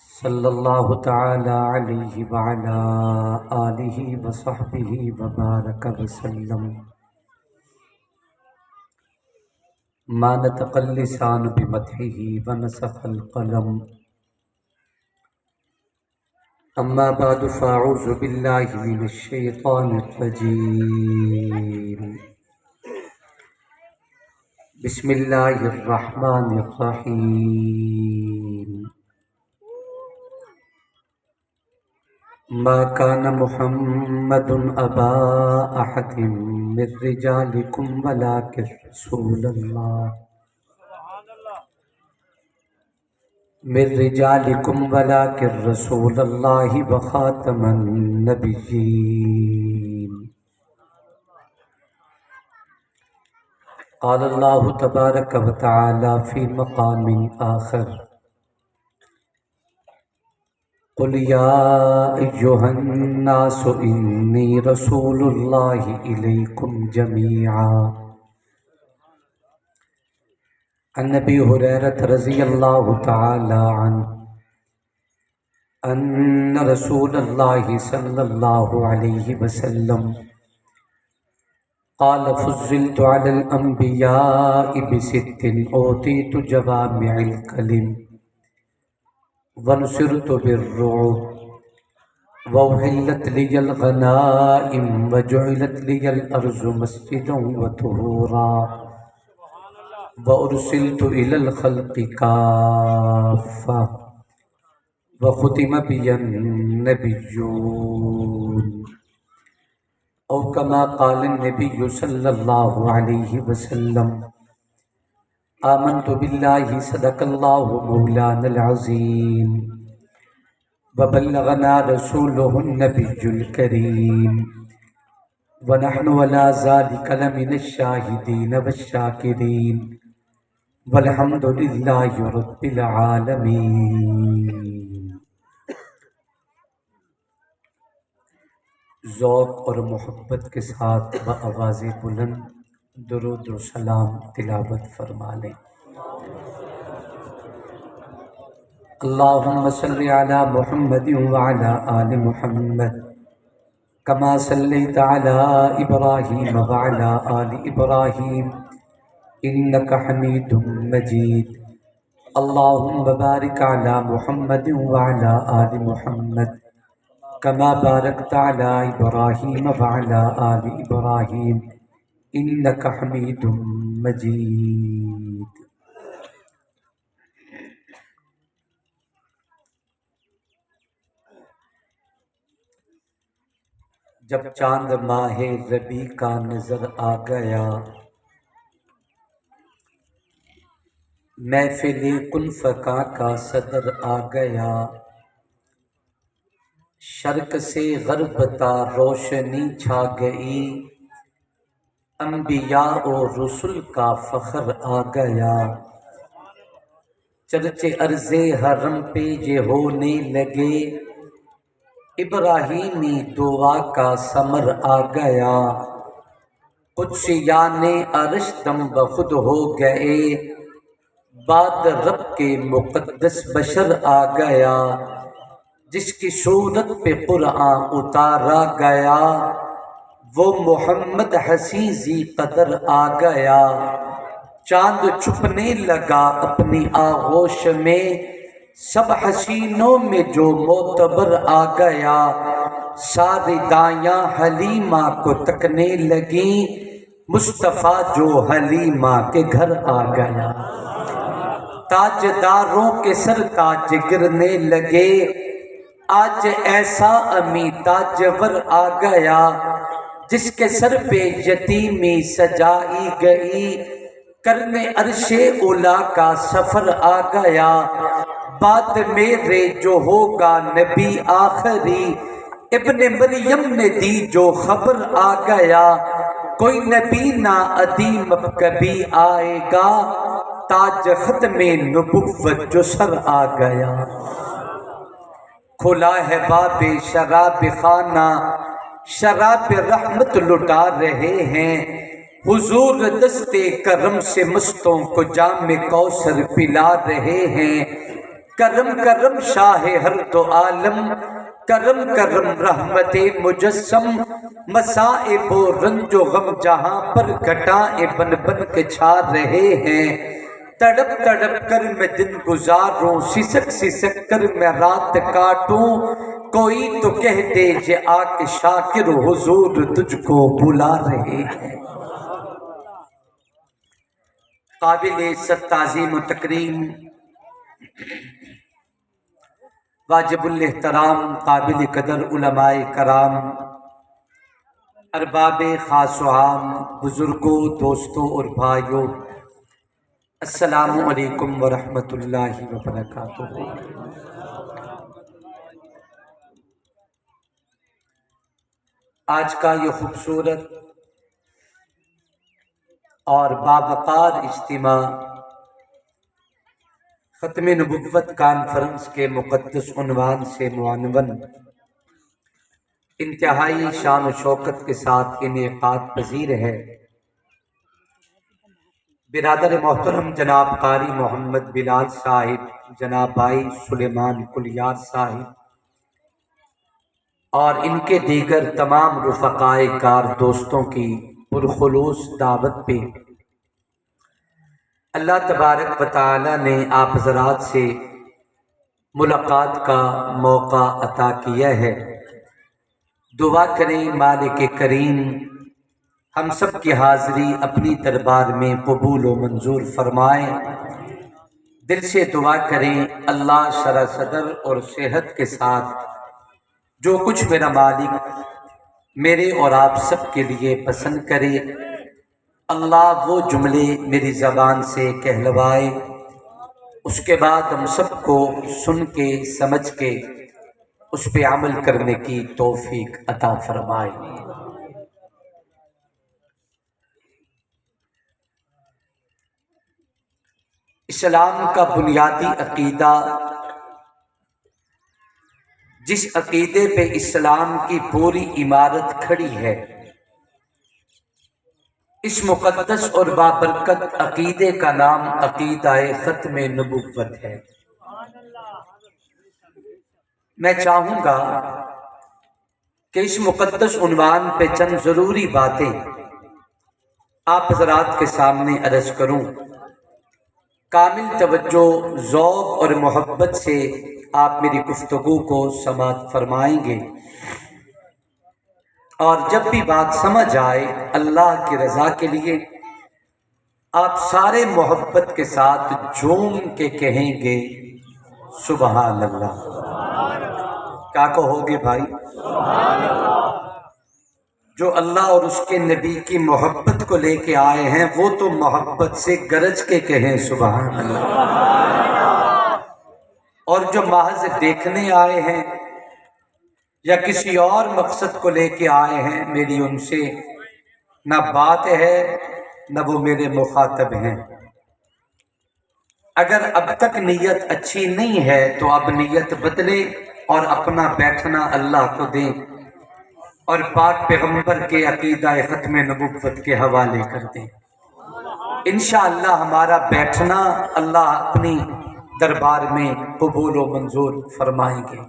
صلی اللہ تعالی علیہ وعلا آلہ وصحبہ وبارک وسلم۔ ما نطق اللسان بمدحہ ونسخ القلم، اما بعد فاعوذ باللہ من الشیطان الرجیم۔ بسم اللہ الرحمن الرحیم۔ ما كان محمد أبا أحد من رجالكم ولكن رسول الله وخاتم النبيين۔ قال الله تبارك وتعالى في مقام آخر: قل يا أيها الناس إني رسول الله إليكم جميعا۔ عن أبي هريرة رضي الله تعالى عنه أن رسول الله صلى الله عليه وسلم قال: فضلت على الأنبياء بست أوتيت جوامع الكلم ونصرت بالرعب وأحلت لي الغنائم وجعلت لي الأرض مسجدا وطهورا وأرسلت إلى الخلق كافة وختم بي النبيون، أو كما قال النبي صلى الله عليه وسلم: آمنت بالله صدق الله مولانا العظيم وبلغنا رسوله النبي الكريم ونحن على ذلك لمن الشاهدين والشاكرين والحمد لله رب العالمين۔ ذوق اور محبت کے ساتھ بآواز بلند درود و سلام تلاوت فرما لیں۔ اللہم صل علی محمد وعلی آل محمد کما صلیت علی ابراہیم وعلی آل ابراہیم انک حمید مجید۔ اللہم بارک علی محمد وعلی آل محمد کما بارکت علی ابراہیم وعلی آل ابراہیم انک حمید مجید۔ جب چاند ماہ ربیع کا نظر آ گیا، محفل کن فکا کا صدر آ گیا، شرق سے غرب تا روشنی چھا گئی، انبیاء و رسل کا فخر آ گیا، چرچے عرض حرم پہ یہ ہونے لگے، ابراہیمی دعا کا ثمر آ گیا، قدسیان عرش دم بخود ہو گئے، بعد رب کے مقدس بشر آ گیا، جس کی صورت پہ قرآن اتارا گیا، وہ محمد حسین ذی قدر آ گیا، چاند چھپنے لگا اپنی آغوش میں، سب حسینوں میں جو معتبر آ گیا، ساری دایاں حلیمہ کو تکنے لگیں، مصطفیٰ جو حلیمہ کے گھر آ گیا، تاجداروں کے سر تاج گرنے لگے، آج ایسا امی تاجور آ گیا، جس کے سر پہ یتیمی سجائی گئی، کرنے عرش اولا کا سفر آ گیا، بعد میرے جو ہوگا نبی آخری، ابن مریم نے دی جو خبر آ گیا، کوئی نبی نہ ادیم اب کبھی آئے گا، تاج ختم نبوت جو سر آ گیا، کھلا ہے باب شراب خانہ، شراب رحمت لٹا رہے ہیں، حضور دستے کرم سے مستوں کو جام کوثر پلا رہے ہیں، کرم کرم شاہ ہر دو عالم، کرم کرم رحمت مجسم، مصائب و رنج و غم جہاں پر گھٹائیں بن بن کے چھا رہے ہیں، تڑپ تڑپ کر میں دن گزاروں، سسک سسک کر میں رات کاٹوں، کوئی تو کہہ دے یہ آ کے شاکر حضور تجھ کو بلا رہے ہیں۔ قابل عزت تعظیم و تکریم، واجب الاحترام، قابل قدر علماء کرام، ارباب خاص و عام، بزرگوں، دوستوں اور بھائیوں، السلام علیکم ورحمۃ اللہ وبرکاتہ۔ آج کا یہ خوبصورت اور باوقار اجتماع ختم نبوت کانفرنس کے مقدس عنوان سے معنون انتہائی شان و شوکت کے ساتھ انعقاد پذیر ہے۔ برادر محترم جناب قاری محمد بلال صاحب، جناب بھائی سلیمان کلیار صاحب اور ان کے دیگر تمام رفقائے کار دوستوں کی پرخلوص دعوت پہ اللہ تبارک و تعالی نے آپ حضرات سے ملاقات کا موقع عطا کیا ہے۔ دعا کریں مالک کریم ہم سب کی حاضری اپنی دربار میں قبول و منظور فرمائے۔ دل سے دعا کریں اللہ شرح صدر اور صحت کے ساتھ جو کچھ میرا مالک میرے اور آپ سب کے لیے پسند کرے، اللہ وہ جملے میری زبان سے کہلوائے، اس کے بعد ہم سب کو سن کے سمجھ کے اس پہ عمل کرنے کی توفیق عطا فرمائے۔ اسلام کا بنیادی عقیدہ، جس عقیدے پہ اسلام کی پوری عمارت کھڑی ہے، اس مقدس اور بابرکت عقیدے کا نام عقیدہ ختم نبوت ہے۔ میں چاہوں گا کہ اس مقدس عنوان پہ چند ضروری باتیں آپ حضرات کے سامنے عرض کروں۔ کامل توجہ، ذوق اور محبت سے آپ میری گفتگو کو سماعت فرمائیں گے، اور جب بھی بات سمجھ آئے اللہ کی رضا کے لیے آپ سارے محبت کے ساتھ جھوم کے کہیں گے سبحان اللہ۔ کیا کہو گے بھائی؟ جو اللہ اور اس کے نبی کی محبت کو لے کے آئے ہیں وہ تو محبت سے گرج کے کہیں سبحان اللہ، اور جو محض دیکھنے آئے ہیں یا کسی اور مقصد کو لے کے آئے ہیں، میری ان سے نہ بات ہے نہ وہ میرے مخاطب ہیں۔ اگر اب تک نیت اچھی نہیں ہے تو اب نیت بدلے اور اپنا بیٹھنا اللہ کو دیں اور پاک پیغمبر کے عقیدہ ختم نبوت کے حوالے کر دیں۔ انشاءاللہ ہمارا بیٹھنا اللہ اپنی دربار میں قبول و منظور فرمائیں گے۔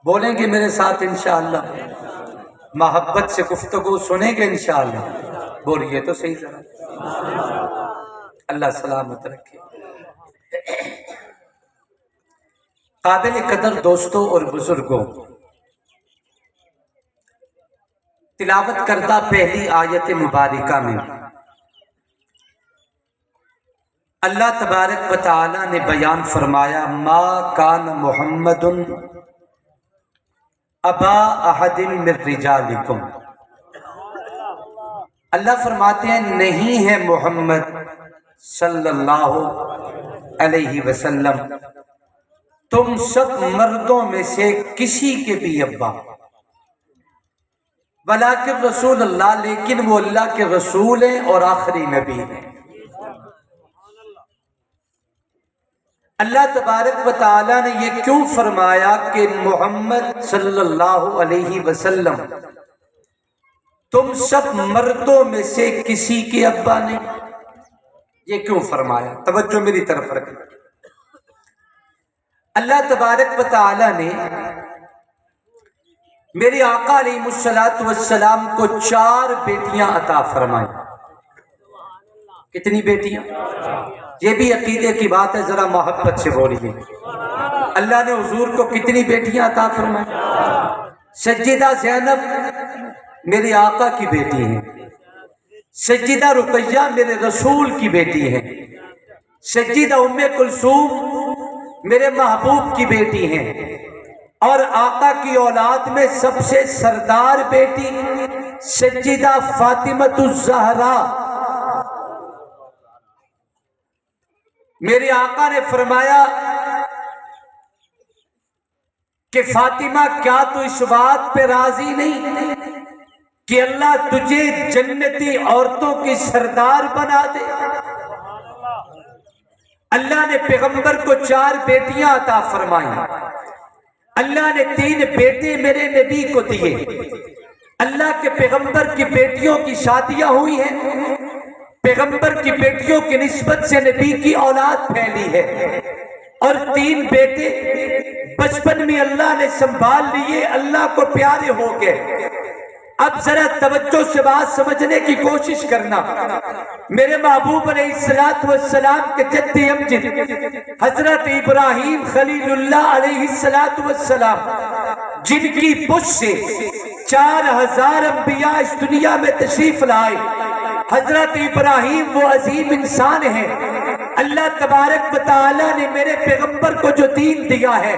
بولیں گے میرے ساتھ انشاءاللہ؟ محبت سے گفتگو سنیں گے انشاءاللہ؟ بولیے تو صحیح ذرا۔ اللہ سلامت رکھے۔ قابل قدر دوستوں اور بزرگوں، تلاوت کردہ پہلی آیت مبارکہ میں اللہ تبارک و تعالی نے بیان فرمایا ما کان محمد ابا احد من رجالکم۔ اللہ فرماتے ہیں نہیں ہے محمد صلی اللہ علیہ وسلم تم سب مردوں میں سے کسی کے بھی ابا، ولیکن رسول اللہ، لیکن وہ اللہ کے رسول ہیں اور آخری نبی ہیں۔ اللہ تبارک و تعالیٰ نے یہ کیوں فرمایا کہ محمد صلی اللہ علیہ وسلم تم سب مردوں میں سے کسی کے ابا نہیں؟ یہ کیوں فرمایا؟ توجہ میری طرف رکھیں۔ اللہ تبارک و تعالی نے میرے آقا علیہ الصلوۃ والسلام کو 4 بیٹیاں عطا فرمائیں۔ کتنی بیٹیاں؟ یہ بھی عقیدے کی بات ہے، ذرا محبت سے بولیے۔ اللہ نے حضور کو کتنی بیٹیاں عطا فرمائیں؟ سیدہ زینب میرے آقا کی بیٹی ہیں، سیدہ رقیہ میرے رسول کی بیٹی ہیں، سیدہ ام کلثوم میرے محبوب کی بیٹی ہیں، اور آقا کی اولاد میں سب سے سردار بیٹی سیدہ فاطمۃ الزہرا۔ میرے آقا نے فرمایا کہ فاطمہ کیا تو اس بات پہ راضی نہیں کہ اللہ تجھے جنتی عورتوں کی سردار بنا دے؟ اللہ نے پیغمبر کو 4 بیٹیاں عطا فرمائیں۔ اللہ نے 3 بیٹے میرے نبی کو دیے۔ اللہ کے پیغمبر کی بیٹیوں کی شادیاں ہوئی ہیں، پیغمبر کی بیٹیوں کی نسبت سے نبی کی اولاد پھیلی ہے، اور 3 بیٹے بچپن میں اللہ نے سنبھال لیے، اللہ کو پیارے ہو گئے۔ اب ذرا توجہ سے بات سمجھنے کی کوشش کرنا۔ میرے محبوب علیہ السلام کے جد امجد حضرت ابراہیم خلیل اللہ علیہ السلام، جن کی پشت سے 4000 انبیاء اس دنیا میں تشریف لائے، حضرت ابراہیم وہ عظیم انسان ہیں۔ اللہ تبارک و تعالی نے میرے پیغمبر کو جو دین دیا ہے،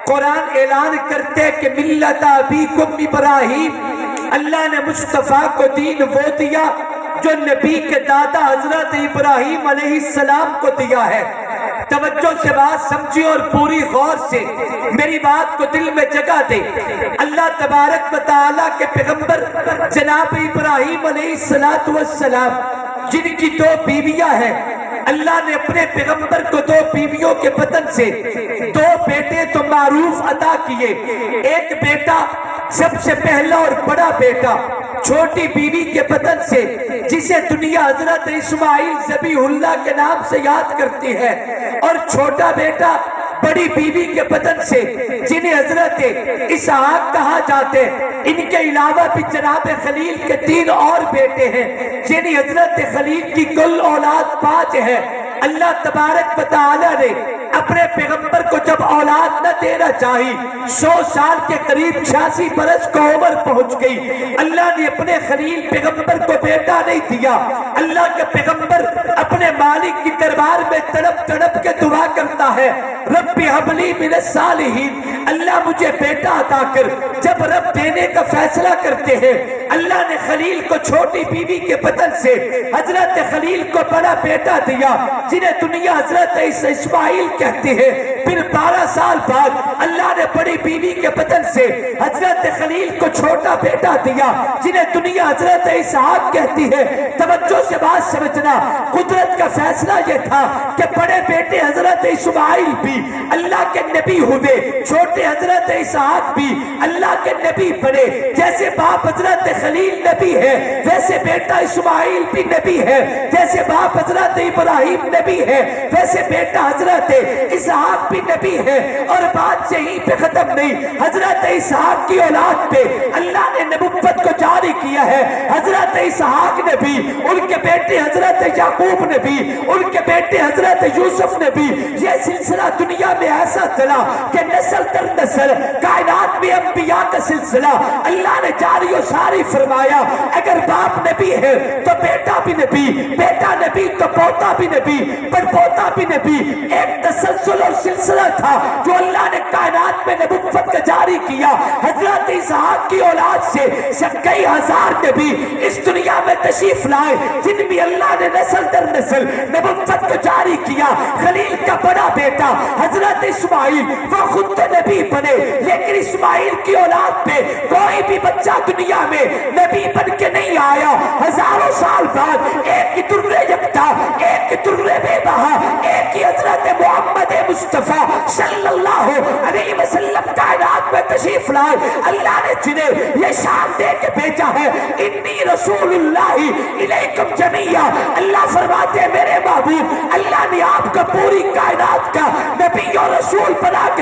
قرآن اعلان کرتے کہ ملت ابیکم ابراہیم، اللہ نے مصطفیٰ کو دین وہ دیا جو نبی کے دادا حضرت ابراہیم علیہ السلام کو دیا ہے۔ توجہ سے بات سمجھیں اور پوری غور سے میری بات کو دل میں جگہ دے۔ اللہ تبارک و تعالیٰ کے پیغمبر جناب ابراہیم علیہ السلام، جن کی 2 بیویاں ہیں، اللہ نے اپنے پیغمبر کو 2 بیویوں کے بدن سے 2 بیٹے تو معروف عطا کیے۔ ایک بیٹا سب سے پہلا اور بڑا بیٹا چھوٹی بیوی کے بدن سے، جسے دنیا حضرت اسماعیل ذبیح اللہ کے نام سے یاد کرتی ہے، اور چھوٹا بیٹا بڑی بیوی کے بدن سے، جنہیں حضرت اسحاق کہا جاتے۔ ان کے علاوہ بھی جناب خلیل کے 3 اور بیٹے ہیں، جنہیں حضرت خلیل کی کل اولاد 5 ہے۔ اللہ تبارک و تعالی نے اپنے پیغمبر کو جب اولاد نہ دینا چاہی، 100 سال کے قریب 86 برس کو عمر پہنچ گئی، اللہ نے اپنے خلیل پیغمبر کو بیٹا نہیں دیا۔ اللہ کے پیغمبر اپنے مالک کی دربار میں تڑپ تڑپ کے دعا کرتا ہے، رب ہب لی من الصالحین، اللہ مجھے بیٹا عطا کر۔ جب رب دینے کا فیصلہ کرتے ہیں، اللہ نے خلیل کو چھوٹی بیوی کے بدن سے حضرت خلیل کو بڑا بیٹا دیا، جنہیں دنیا حضرت اسماعیل کہتے ہیں۔ پھر 12 سال بعد اللہ نے بڑی بیوی کے بدن سے حضرت خلیل کو چھوٹا بیٹا دیا، جنہیں دنیا حضرت اسحاق کہتی ہے۔ توجہ سے بات سمجھنا، قدرت کا فیصلہ یہ تھا کہ بڑے بیٹے حضرت اسماعیل بھی اللہ کے نبی ہوئے، چھوٹے حضرت اسحاق بھی اللہ کے نبی بنے۔ جیسے باپ حضرت خلیل نبی ہے، ویسے بیٹا اسماعیل بھی نبی ہے۔ جیسے باپ حضرت ابراہیم نبی ہے، ویسے بیٹا حضرت اسحاق بھی نبی ہے۔ اور بات یہیں پہ ختم نہیں، حضرت اسحاق کی اولاد پہ اللہ نے نبوت کو جاری کیا ہے۔ حضرت اسحاق نبی، ان کے بیٹے حضرت یعقوب نبی، ان کے بیٹے حضرت یوسف نبی۔ یہ سلسلہ دنیا میں ایسا چلا کہ نسل در نسل کائنات میں انبیاء کا سلسلہ اللہ نے جاری و ساری فرمایا۔ اگر باپ نبی ہے تو بیٹا بھی نبی، بیٹا نبی تو پوتا بھی نبی، پر پوتا بھی نبی۔ ایک تسلسل اور سلسلہ تھا جو اللہ نے کائنات میں نبوت کا جاری کیا۔ حضرت اسحاق کی اولاد سے کئی ہزار نبی اس دنیا میں تشریف لائے، جن میں اللہ نے نسل در نسل نبوت کو جاری کیا۔ خلیل کا بڑا بیٹا حضرت اسماعیل، وہ خود تو نبی بنے، لیکن اسماعیل کی اولاد پہ کوئی بھی بچہ دنیا میں نبی بن کے نہیں آیا۔ ہزاروں سال بعد ایک ہی در یکتا، ایک ہی در بے بہا، ایک ہی حضرت محمد مصطفیٰ صلی اللہ علیہ وسلم کائنات میں تشریف لائے۔ اللہ نے جنہیں یہ شان دے کے بھیجا ہے، انی رسول اللہ الیکم جمیعا۔ اللہ فرماتے ہیں میرے محبوب، اللہ نے آپ کا پوری کائنات کا نبی اور رسول بنا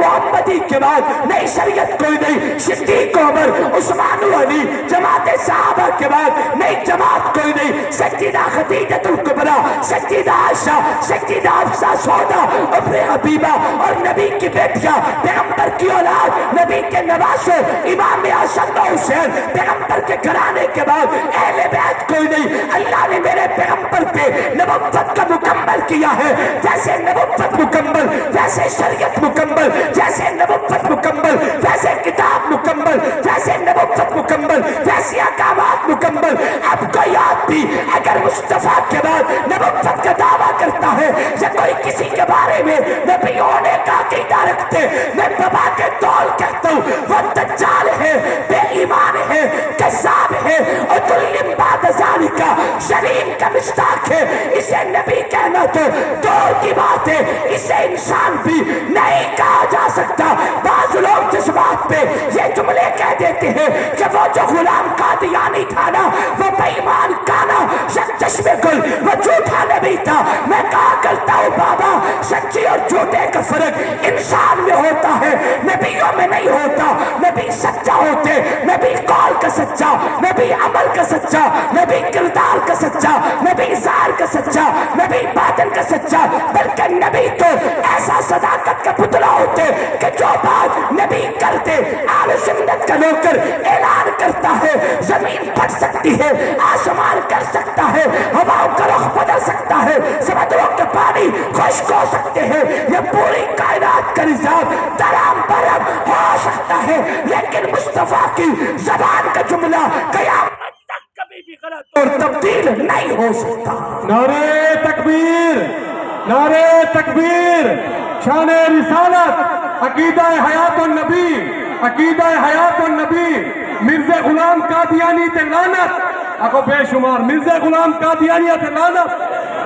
محمدی کے بعد نئی شریعت کوئی نہیں، صدیق عمر عثمان علی جماعت صحابہ کے بعد نئی جماعت کوئی نہیں، سیدہ خدیجہ الکبریٰ، سیدہ عائشہ، سیدہ حفصہ سودا، ام حبیبہ اور نبی کی بیٹیاں، پیغمبر کی اولاد، نبی کے نواسے، امام حسن و حسین، پیغمبر کے گھرانے کے بعد اہل بیت کوئی نہیں۔ اللہ نے میرے پیغمبر پہ نبوت کا مکمل کیا ہے، جیسے نبوت مکمل ویسے شریعت مکمل، جیسے نبوت مکمل ویسے کتاب مکمل، جیسے نبوت مکمل ویسے احکامات مکمل۔ اب کوئی آدمی اگر مصطفیٰ کے بعد نبوت کا دعویٰ کرتا ہے یا کوئی کسی کے بارے میں نبی ہونے کا عقیدہ رکھتے، میں بابا کے طول کہتا ہوں وہ دجال ہے، بے ایمان ہے، کذاب ہے، عدل بعد ذالک شریم کا مصداق ہے۔ اسے نبی کہنا تو دور کی بات ہے، اسے انسان بھی نہیں کہا جا سکتا۔ بعض لوگ جس بات پہ یہ جملے کہہ دیتے ہیں کہ وہ جو غلام قادیانی تھا نا وہ بے ایمان کانا یا چشم گل وہ جھوٹا نبی تھا، میں کہا کرتا ہوں بابا سچی اور جھوٹے کا فرق انسان میں ہوتا ہے، نبیوں میں نہیں ہوتا۔ نبی سچا ہوتے، نبی قول کا سچا، نبی عمل کا سچا، نبی کردار کا سچا، نبی ظاہر کا سچا، نبی باطن کا سچا، بلکہ نبی تو ایسا صداقت کا پتلا ہوتے کہ جو بات نبی کرتے آل سنت کا نوکر اعلان کرتا ہے، زمین پھٹ سکتی ہے، آسمان کر سکتا ہے، ہواؤں کا رخ بدل سکتا ہے، سمندروں کے پانی خشک ہو سکتے ہیں، یہ پوری کائنات کا نظام درام برہم ہو سکتا ہے، لیکن مصطفیٰ کی زبان کا جملہ قیامت تک کبھی بھی غلط اور تبدیل نہیں ہو سکتا۔ نعرہ تکبیر، نعرہ تکبیر، شان رسالت، عقیدہ حیات النبی، عقیدہ حیات النبی، مرزا غلام قادیانی تے لعنت، اگو بے شمار مرزا غلام قادیانیت تے لعنت،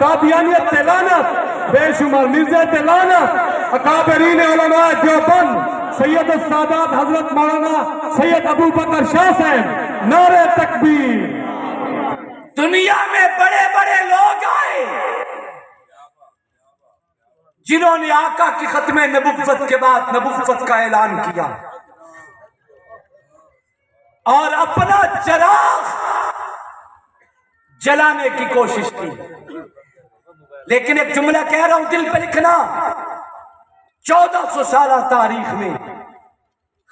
قادیانیت تے لعنت، بے شمار مرزا تے لعنت، اکابرین علماء دیوبند، سید السادات حضرت مولانا سید ابو بکر شاہ صاحب، نعرہ تکبیر۔ دنیا میں بڑے بڑے لوگ آئے جنہوں نے آقا کی ختم نبوت کے بعد نبوت کا اعلان کیا اور اپنا چراغ جلانے کی کوشش کی، لیکن ایک جملہ کہہ رہا ہوں دل پہ لکھنا، 1400 سالہ تاریخ میں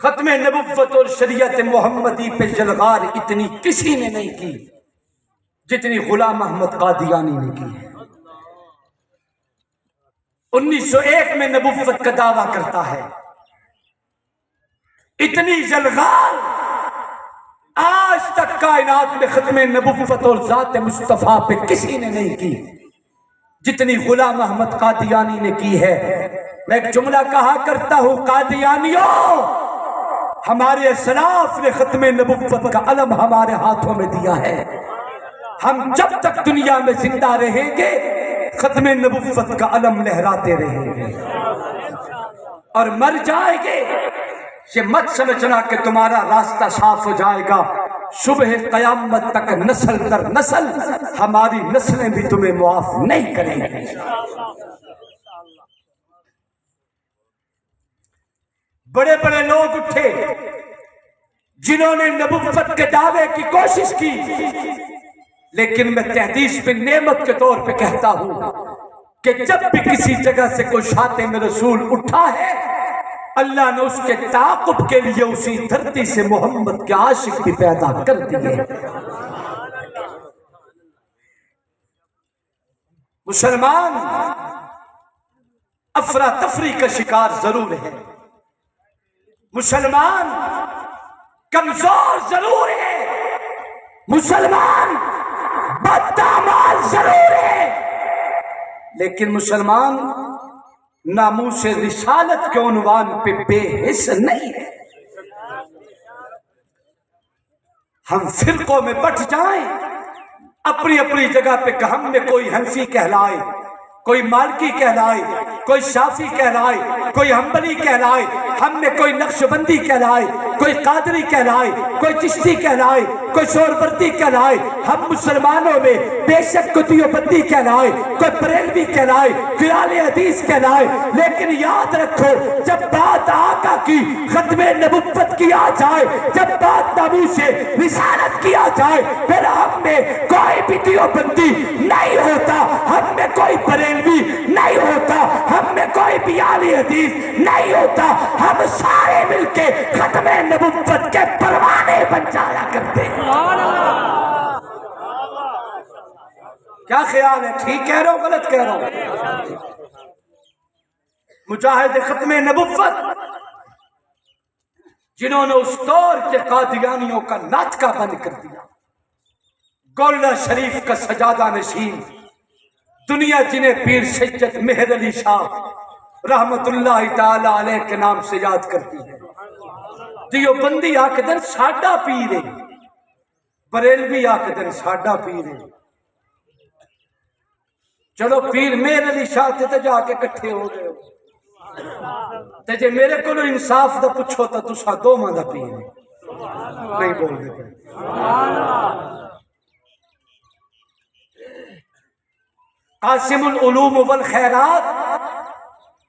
ختم نبوت اور شریعت محمدی پہ جلغار اتنی کسی نے نہیں کی جتنی غلام احمد قادیانی نے کی ہے۔ 1901 میں نبوت کا دعویٰ کرتا ہے، اتنی جلغار آج تک کائنات میں ختم نبوت اور ذات مصطفیٰ پہ کسی نے نہیں کی جتنی غلام احمد قادیانی نے کی ہے۔ میں ایک جملہ کہا کرتا ہوں، قادیانیوں ہمارے اسلاف نے ختم نبوت کا علم ہمارے ہاتھوں میں دیا ہے، ہم جب تک دنیا میں زندہ رہیں گے ختم نبوت کا علم لہراتے رہیں گے، اور مر جائیں گے یہ مت سمجھنا کہ تمہارا راستہ صاف ہو جائے گا، صبح قیامت تک نسل در نسل ہماری نسلیں بھی تمہیں معاف نہیں کریں گی۔ بڑے بڑے لوگ اٹھے جنہوں نے نبوت کے دعوے کی کوشش کی، لیکن میں تحدیث پہ نعمت کے طور پہ کہتا ہوں کہ جب بھی کسی جگہ سے کوئی شاتم رسول اٹھا ہے، اللہ نے اس کے تعاقب کے لیے اسی دھرتی سے محمد کے عاشق بھی پیدا کر دیے۔ مسلمان افراتفری کا شکار ضرور ہے، مسلمان کمزور ضرور ہے، مسلمان بدعمال ضرور ہے، لیکن مسلمان ناموس رسالت کے عنوان پہ بے حس نہیں ہے۔ ہم فرقوں میں بٹ جائیں، اپنی اپنی جگہ پہ کہ ہم میں کوئی حنفی کہلائے، کوئی مالکی کہلائے، کوئی شافی کہلائے، کوئی حنبلی کہلائے، ہم میں کوئی نقشبندی کہلائے، کوئی قادری کہلائے، کوئی چشتی کہلائے، کوئی سہروردی کہلائے، ہم مسلمانوں میں بے شک کوئی دیوبندی کہلائے، کوئی بریلوی کہلائے، کوئی اہل حدیث کہلائے، لیکن یاد رکھو جب بات آقا کی ختم نبوت کی آ جائے، جب بات ناموس رسالت کی آ جائے، پھر ہم میں کوئی بھی دیوبندی نہیں ہوتا، ہم میں کوئی بریلوی نہیں ہوتا، ہم میں کوئی بھی اہل حدیث نہیں ہوتا، ہم سارے مل کے ختم نبوت کے پروانے بن جایا کرتے ہیں۔ کیا خیال ہے؟ ٹھیک کہہ رہا ہوں غلط کہہ رہا ہوں؟ مجاہد ختم نبوت جنہوں نے اس دور کے قادیانیوں کا ناطقہ بند کر دیا، گولڑا شریف کا سجادہ نشین، دنیا جنہیں پیر سید مہر علی شاہ رحمت اللہ تعالی علیہ کے نام سے یاد کرتی ہے۔ دیوبندی آکدن ساڈا پیر ہے، بریلوی آکدن ساڈا پیر ہے۔ چلو پیر مہر علی شاہ تے جا کے کٹھے ہو گئے تے جے میرے کو انصاف دا پوچھو تو تسا دوواں دا پیر ہے، نہیں بول دے پہ۔ قاسم العلوم والخیرات،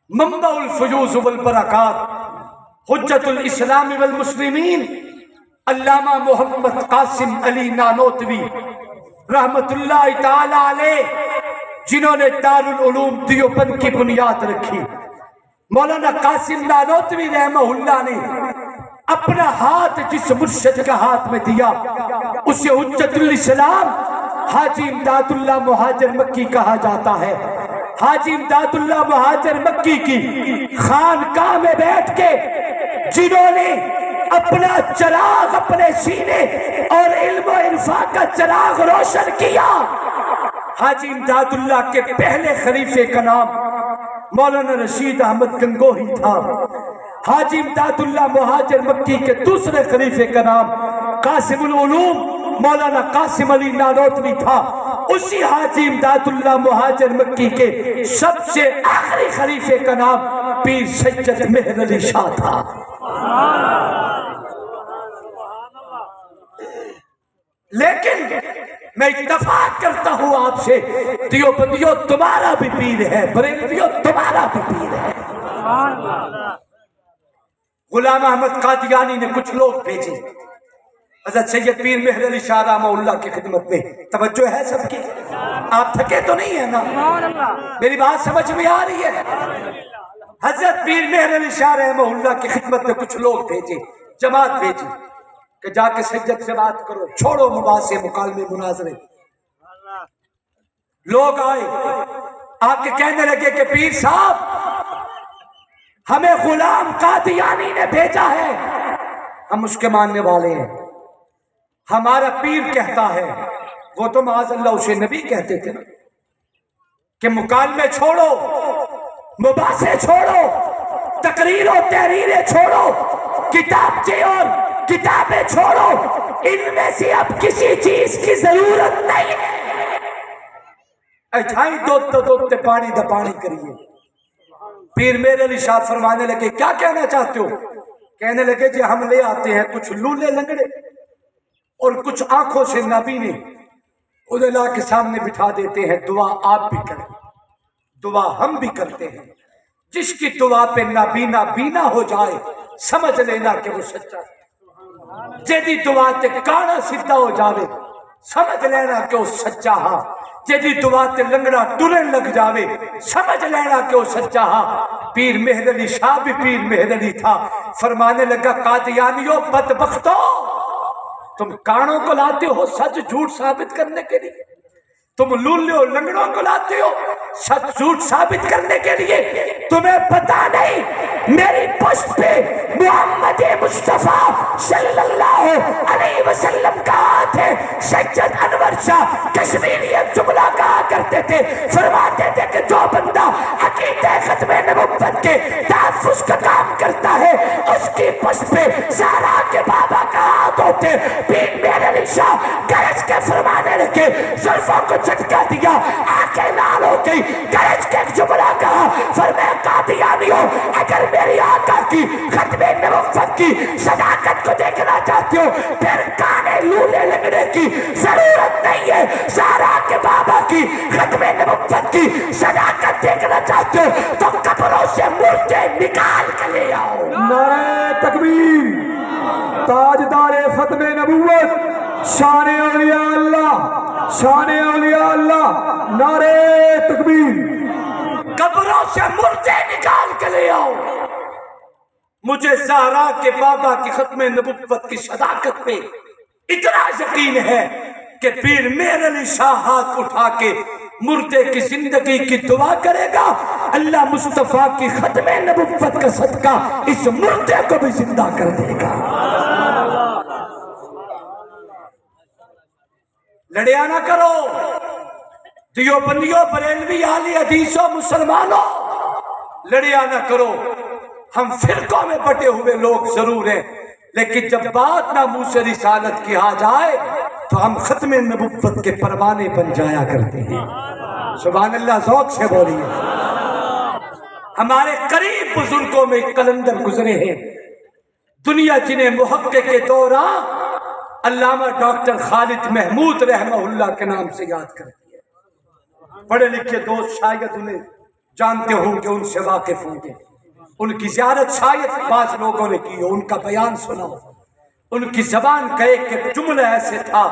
منبع الفیوز والبرکات، حجت الاسلام والمسلمین، علامہ محمد قاسم علی نانوتوی رحمت اللہ تعالی علیہ، جنہوں نے دارالعلوم دیوبند کی بنیاد رکھی۔ مولانا قاسم نانوتوی رحمہ اللہ نے اپنا ہاتھ جس مرشد کا ہاتھ میں دیا اسے حجت الاسلام حاجی امداد اللہ مہاجر مکی کہا جاتا ہے۔ حاجی امداد اللہ مہاجر مکی کی خانقاہ میں بیٹھ کے جنہوں نے اپنا چراغ اپنے سینے اور علم و عرفان کا چراغ روشن کیا، حاجی امداد اللہ کے پہلے خلیفے کا نام مولانا رشید احمد گنگوہی تھا۔ حاجی امداد اللہ مہاجر مکی کے دوسرے خلیفے کا نام قاسم العلوم مولانا قاسم علی نانوتوی تھا۔ اسی حاجی امداد اللہ مہاجر مکی کے سب سے آخری خلیفے کا نام پیر سید مہر علی شاہ تھا۔ لیکن میں اتفاق کرتا ہوں آپ سے، دیوبندیوں تمہارا بھی پیر ہے، بریلویوں تمہارا بھی پیر ہے۔ غلام احمد قادیانی نے کچھ لوگ بھیجے حضرت سید پیر مہر علی شاہ رحمہ اللہ کی خدمت میں۔ توجہ ہے سب کی؟ آپ تھکے تو نہیں ہیں نا؟ میری بات سمجھ میں آ رہی ہے؟ حضرت پیر مہر علی شاہ رحمہ اللہ کی خدمت میں کچھ لوگ بھیجے، جماعت بھیجی کہ جا کے سید سے بات کرو، چھوڑو مباحثے مکالمے مناظرے۔ لوگ آئے، آ کے کہنے لگے کہ پیر صاحب ہمیں غلام قادیانی نے بھیجا ہے، ہم اس کے ماننے والے ہیں، ہمارا پیر کہتا ہے، وہ تو معاذ اللہ اسے نبی کہتے تھے نا، کہ مکالمے چھوڑو، مباحثے چھوڑو، تقریر و تحریریں چھوڑو، کتابچے اور کتابیں چھوڑو، ان میں سے اب کسی چیز کی ضرورت نہیں ہے۔ اچھائی دوتے پانی دا پانی کریے۔ پیر مہر علی شاہ فرمانے لگے کیا کہنا چاہتے ہو؟ کہنے لگے جی ہم لے آتے ہیں کچھ لولے لنگڑے اور کچھ آنکھوں سے نابینے، انہیں لا کے سامنے بٹھا دیتے ہیں، دعا آپ بھی کریں، دعا ہم بھی کرتے ہیں، جس کی دعا پہ نابینا بینا ہو جائے سمجھ لینا کہ وہ سچا ہے، جیدی دعا تے کانا سیدھا ہو جاوے سمجھ لینا کہ وہ سچا ہاں، جیدی دعا تے لنگڑا ٹرن لگ جاوے سمجھ لینا کہ وہ سچا ہاں۔ پیر مہر علی شاہ بھی پیر مہر علی تھا، فرمانے لگا قادیانیوں بدبختو، تم کانوں کو لاتے ہو سچ جھوٹ ثابت کرنے کے لیے، تم لولے اور لنگڑوں کو لاتے ہو سچ جھوٹ ثابت کرنے کے لیے، تمہیں پتا نہیں میری پشت پہ محمد مصطفیٰ صلی اللہ علیہ وسلم کا ہاتھ ہے۔ سید انور شاہ کشمیری ایک جملہ کہا کرتے تھے، فرماتے تھے کہ جو بندہ عقیدہ ختم نبوت کے تحفظ کا کام کرتا ہے اس کی پشت پہ زہرا کے بابا کا ہاتھ ہوتے۔ پیر مہر علی شاہ گرج کے فرمانے لگے، زلفوں کو جھٹکا دیا، آنکھیں لال ہو گئی، گرج ہو اگر میری آقا کی ختم نبوت کی صداقت کو دیکھنا چاہتے ہو پھر کانے لولے لگنے کی ضرورت نہیں ہے. زہرا کے بابا کی ختم نبوت کی صداقت دیکھنا چاہتے ہو تو قبروں سے مردے نکال کے لے آؤ. نعرہ تکبیر. تاجدار ختم نبوت شان اولیاء اللہ، شان اولیاء اللہ. نعرہ تکبیر. قبروں سے مردے نکال کے لے آؤ. مجھے زہرا کے بابا کی ختم نبوت کی صداقت پہ اتنا یقین ہے کہ پیر مہر علی شاہ ہاتھ اٹھا کے مردے کی زندگی کی دعا کرے گا. اللہ مصطفیٰ کی ختم نبوت کا صدقہ اس مردے کو بھی زندہ کر دے گا. لڑیا نہ کرو دیوبندیوں، بریلوی، اہل حدیثوں، مسلمانوں، لڑیا نہ کرو. ہم فرقوں میں بٹے ہوئے لوگ ضرور ہیں لیکن جب بات ناموس رسالت کی آ جائے تو ہم ختم نبوت کے پروانے بن جایا کرتے ہیں. سبحان اللہ. ذوق سے بولیے. ہمارے قریب بزرگوں میں قلندر گزرے ہیں دنیا جنہیں محقق کے دوران علامہ ڈاکٹر خالد محمود رحمہ اللہ کے نام سے یاد کرتی ہے. پڑھے لکھے دوست شاید انہیں جانتے ہوں گے، ان سے واقف ہوں گے. ان کی زیارت شاید بعض لوگوں نے کی ہو، ان کا بیان سنا ہو. ان کی زبان کا ایک جملہ ایسے تھا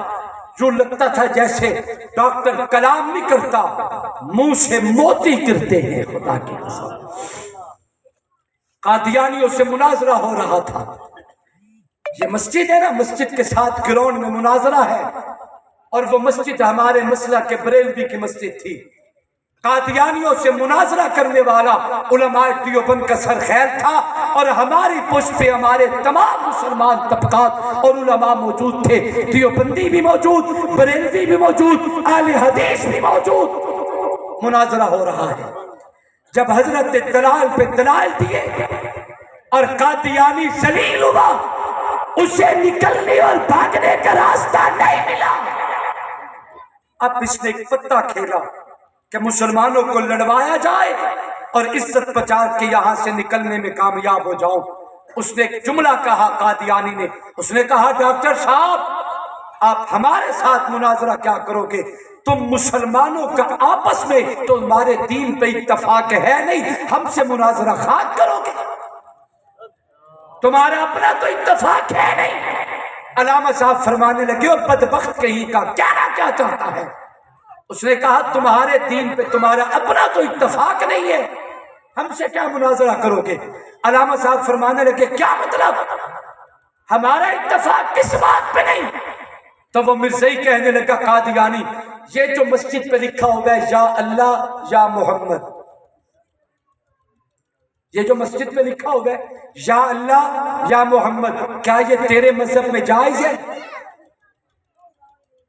جو لگتا تھا جیسے ڈاکٹر کلام نہیں کرتا، منہ سے موتی گرتے ہیں. خدا کی قسم. قادیانیوں سے مناظرہ ہو رہا تھا. یہ مسجد ہے نا، مسجد کے ساتھ گراؤنڈ میں مناظرہ ہے اور وہ مسجد ہمارے مسلک کے بریلوی کی مسجد تھی. قادیانیوں سے مناظرہ کرنے والا علماء دیوبند کا سرخیل تھا اور ہماری پشت پہ ہمارے تمام مسلمان طبقات اور علماء موجود تھے. دیوبندی بھی موجود، بریلوی بھی موجود، اہل حدیث بھی موجود. مناظرہ ہو رہا ہے. جب حضرت دلال پہ دلائل دیے اور قادیانی ذلیل ہوا، اسے نکلنے اور بھاگنے کا راستہ نہیں ملا. اب اس نے ایک پتہ کھیلا کہ مسلمانوں کو لڑوایا جائے اور عزت بچا کے یہاں سے نکلنے میں کامیاب ہو جاؤں. اس نے ایک جملہ کہا قادیانی نے. اس نے کہا ڈاکٹر صاحب آپ ہمارے ساتھ مناظرہ کیا کرو گے؟ تم مسلمانوں کا آپس میں تمہارے دین پہ اتفاق ہے نہیں، ہم سے مناظرہ خاک کرو گے؟ تمہارا اپنا تو اتفاق ہے نہیں. علامہ صاحب فرمانے لگے اور بدبخت کہیں کا کہنا کیا چاہتا ہے؟ اس نے کہا تمہارے دین پہ تمہارا اپنا تو اتفاق نہیں ہے، ہم سے کیا مناظرہ کرو گے؟ علامہ صاحب فرمانے لگے کیا مطلب؟ ہمارا اتفاق کس بات پہ نہیں؟ تو وہ مرزائی کہنے لگا قادیانی یہ جو مسجد پہ لکھا ہوا ہے یا اللہ یا محمد، یہ جو مسجد پہ لکھا ہوا ہے یا اللہ یا محمد، کیا یہ تیرے مذہب میں جائز ہے؟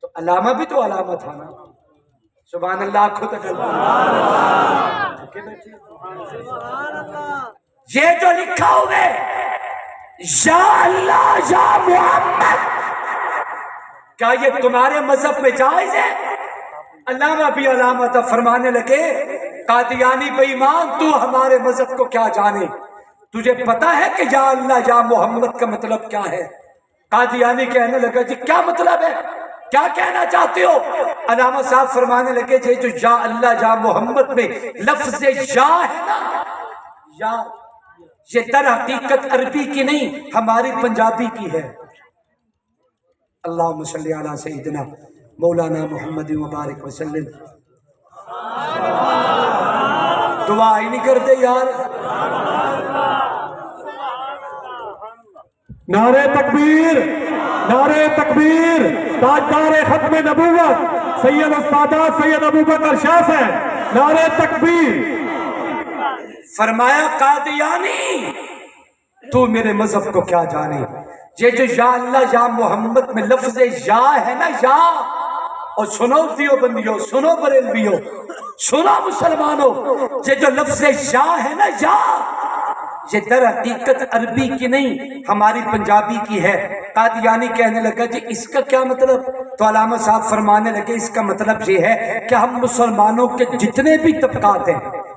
تو علامہ بھی تو علامہ تھا نا. سبحان اللہ. خود یہ جو لکھا ہوا ہے یا اللہ یا محمد، کیا یہ تمہارے مذہب میں جائز ہے؟ علامہ بھی علامہ تھا. فرمانے لگے قادیانی بے ایمان تو ہمارے مذہب کو کیا جانے، تجھے پتا ہے کہ یا اللہ یا محمد کا مطلب کیا ہے؟ قادیانی کہنے لگا جی کیا مطلب ہے، کیا کہنا چاہتے ہو؟ علامہ صاحب فرمانے لگے یہ جو یا اللہ یا محمد میں لفظ یا ہے نا، یا یہ در حقیقت عربی کی نہیں ہماری پنجابی کی ہے. اللہم صلی علی سیدنا مولانا محمد مبارک وسلم. دعا ہی نہیں کرتے یار. نعرہ تکبیر، نعرہ تکبیر. تاجدار ختم نبوت سید السادات سید ابوبکر شاہ سے نعرہ تکبیر. فرمایا قادیانی تو میرے مذہب کو کیا جانے، یہ جو یا اللہ یا محمد میں لفظ یا ہے نا، یا، اور سنو دیوبندیوں، سنو بریلویوں، سنو مسلمانوں، یہ جو لفظ یا ہے نا، یا، یہ در حقیقت عربی کی نہیں ہماری پنجابی کی ہے. قادیانی کہنے لگا جی اس کا کیا مطلب؟ تو علامہ صاحب فرمانے لگے اس کا مطلب یہ ہے کہ ہم مسلمانوں کے جتنے بھی طبقات ہیں،